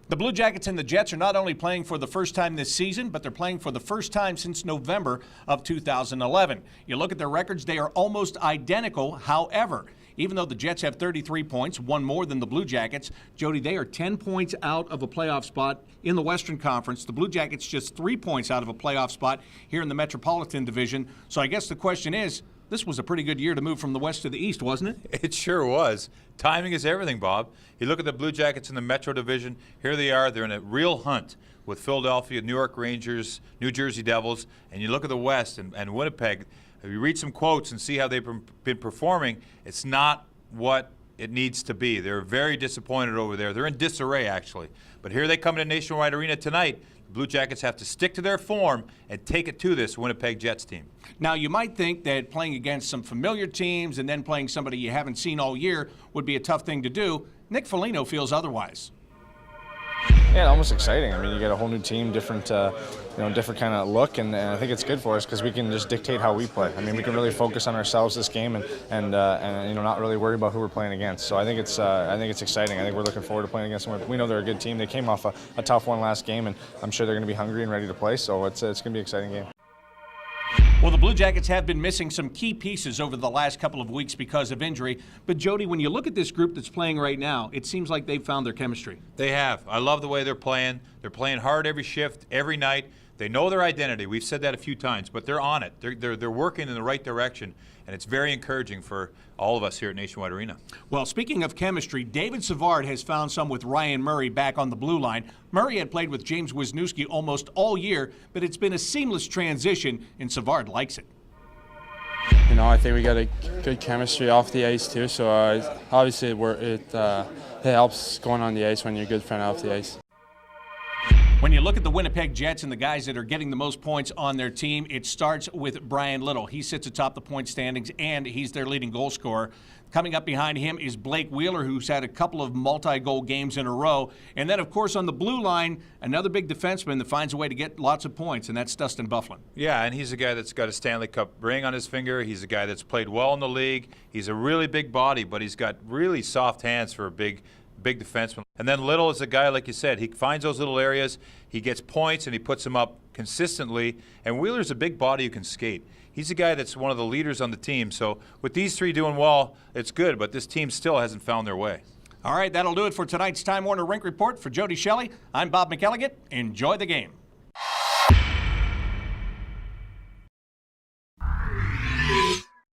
The Blue Jackets and the Jets are not only playing for the first time this season, but they're playing for the first time since November of 2011. You look at their records, they are almost identical. However, even though the Jets have 33 points, one more than the Blue Jackets, Jody, they are 10 points out of a playoff spot in the Western Conference. The Blue Jackets just 3 points out of a playoff spot here in the Metropolitan Division. So I guess the question is, this was a pretty good year to move from the West to the East, wasn't it? It sure was. Timing is everything, Bob. You look at the Blue Jackets in the Metro Division. Here they are. They're in a real hunt with Philadelphia, New York Rangers, New Jersey Devils. And you look at the West and Winnipeg. If you read some quotes and see how they've been performing, it's not what it needs to be. They're very disappointed over there. They're in disarray, actually. But here they come to Nationwide Arena tonight. The Blue Jackets have to stick to their form and take it to this Winnipeg Jets team. Now, you might think that playing against some familiar teams and then playing somebody you haven't seen all year would be a tough thing to do. Nick Foligno feels otherwise. Yeah, almost exciting. I mean, you get a whole new team, different different kind of look, and I think it's good for us because we can just dictate how we play. I mean, we can really focus on ourselves this game and not really worry about who we're playing against. So I think it's exciting. I think we're looking forward to playing against them. We know they're a good team. They came off a tough one last game, and I'm sure they're going to be hungry and ready to play. So it's going to be an exciting game. Well, the Blue Jackets have been missing some key pieces over the last couple of weeks because of injury. But, Jody, when you look at this group that's playing right now, it seems like they've found their chemistry. They have. I love the way they're playing. They're playing hard every shift, every night. They know their identity. We've said that a few times, but they're on it. They're working in the right direction, and it's very encouraging for all of us here at Nationwide Arena. Well, speaking of chemistry, David Savard has found some with Ryan Murray back on the blue line. Murray had played with James Wisniewski almost all year, but it's been a seamless transition, and Savard likes it. You know, I think we got a good chemistry off the ice too. So obviously, it helps going on the ice when you're a good friend off the ice. When you look at the Winnipeg Jets and the guys that are getting the most points on their team, it starts with Brian Little. He sits atop the point standings, and he's their leading goal scorer. Coming up behind him is Blake Wheeler, who's had a couple of multi-goal games in a row. And then, of course, on the blue line, another big defenseman that finds a way to get lots of points, and that's Dustin Byfuglien. Yeah, and he's a guy that's got a Stanley Cup ring on his finger. He's a guy that's played well in the league. He's a really big body, but he's got really soft hands for a big defenseman. And then Little is a guy, like you said, he finds those little areas, he gets points, and he puts them up consistently. And Wheeler's a big body who can skate. He's a guy that's one of the leaders on the team. So with these three doing well, it's good, but this team still hasn't found their way. All right, that'll do it for tonight's Time Warner Rink Report. For Jody Shelley, I'm Bob McElligott. Enjoy the game.